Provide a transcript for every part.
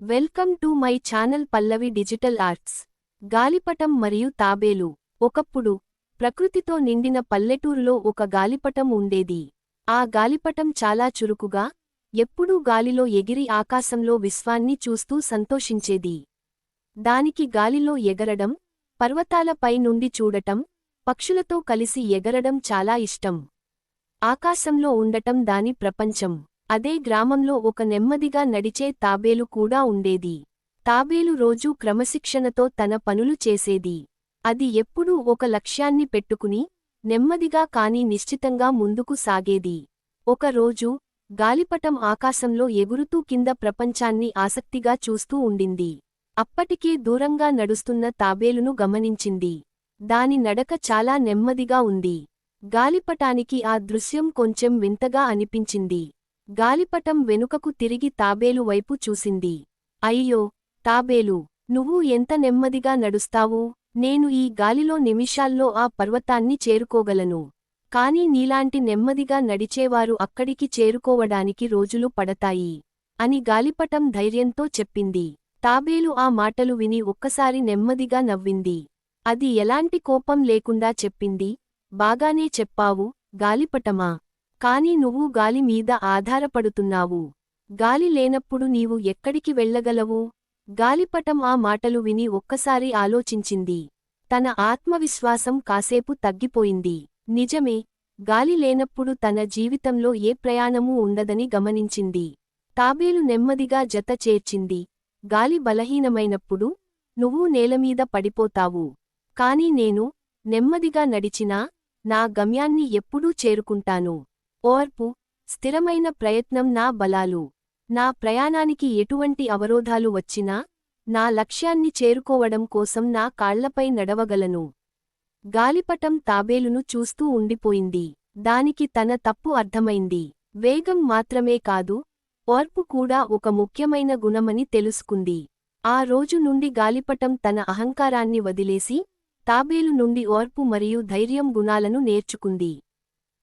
Welcome to my channel Pallavi digital arts. గాలిపటం మరియు తాబేలు. ఒకప్పుడు ప్రకృతితో నిండిన పల్లెటూరులో ఒక గాలిపటం ఉండేది. ఆ గాలిపటం చాలా చురుకుగా, ఎప్పుడూ గాలిలో ఎగిరి ఆకాశంలో విశ్వాన్ని చూస్తూ సంతోషించేది. దానికి గాలిలో ఎగరడం, పర్వతాలపై నుండి చూడటం, పక్షులతో కలిసి ఎగరడం చాలా ఇష్టం. ఆకాశంలో ఉండటం దాని ప్రపంచం. అదే గ్రామంలో ఒక నెమ్మదిగా నడిచే తాబేలు కూడా ఉండేది. తాబేలు రోజూ క్రమశిక్షణతో తన పనులు చేసేది. అది ఎప్పుడూ ఒక లక్ష్యాన్ని పెట్టుకుని, నెమ్మదిగా కాని నిశ్చితంగా ముందుకు సాగేది. ఒకరోజు గాలిపటం ఆకాశంలో ఎగురుతూ కింద ప్రపంచాన్ని ఆసక్తిగా చూస్తూ ఉండింది. అప్పటికే దూరంగా నడుస్తున్న తాబేలును గమనించింది. దాని నడక చాలా నెమ్మదిగా ఉంది. గాలిపటానికి ఆ దృశ్యం కొంచెం వింతగా అనిపించింది. గాలిపటం వెనుకకు తిరిగి తాబేలు వైపు చూసింది. అయ్యో, తాబేలు, నువ్వు ఎంత నెమ్మదిగా నడుస్తావు? నేను ఈ గాలిలో నిమిషాల్లో ఆ పర్వతాన్ని చేరుకోగలను. కాని నీలాంటి నెమ్మదిగా నడిచేవారు అక్కడికి చేరుకోవడానికి రోజులు పడతాయి అని గాలిపటం ధైర్యంతో చెప్పింది. తాబేలు ఆ మాటలు విని ఒక్కసారి నెమ్మదిగా నవ్వింది. అది ఎలాంటి కోపం లేకుండా చెప్పింది, బాగానే చెప్పావు, గాలిపటమా. కాని నువ్వు గాలి మీద ఆధారపడుతున్నావు. గాలి లేనప్పుడు నీవు ఎక్కడికి వెళ్ళగలవు? గాలిపటం ఆ మాటలు విని ఒక్కసారి ఆలోచించింది. తన ఆత్మవిశ్వాసం కాసేపు తగ్గిపోయింది. నిజమే, గాలి లేనప్పుడు తన జీవితంలో ఏ ప్రయాణమూ ఉండదని గమనించింది. తాబేలు నెమ్మదిగా జత చేర్చింది. గాలి బలహీనమైనప్పుడు నువ్వు నేలమీద పడిపోతావు. కాని నేను నెమ్మదిగా నడిచినా నా గమ్యాన్ని ఎప్పుడూ చేరుకుంటాను. ఓర్పు, స్థిరమైన ప్రయత్నం నా బలాలు. నా ప్రయాణానికి ఎటువంటి అవరోధాలు వచ్చినా నా లక్ష్యాన్ని చేరుకోవడం కోసం నా కాళ్లపై నడవగలను. గాలిపటం తాబేలును చూస్తూ ఉండిపోయింది. దానికి తన తప్పు అర్థమైంది. వేగం మాత్రమే కాదు, ఓర్పు కూడా ఒక ముఖ్యమైన గుణమని తెలుసుకుంది. ఆ రోజు నుండి గాలిపటం తన అహంకారాన్ని వదిలేసి తాబేలు నుండి ఓర్పు మరియు ధైర్యం గుణాలను నేర్చుకుంది.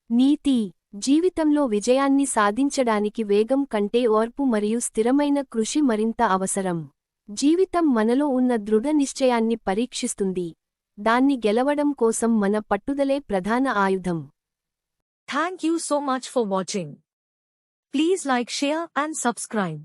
నీతి: జీవితంలో విజయాన్ని సాధించడానికి వేగం కంటే ఓర్పు మరియు స్థిరమైన కృషి మరింత అవసరం. జీవితం మనలో ఉన్న దృఢ నిశ్చయాన్ని పరీక్షిస్తుంది. దాన్ని గెలవడం కోసం మన పట్టుదలే ప్రధాన ఆయుధం. Thank you so much for watching. Please like, share and subscribe.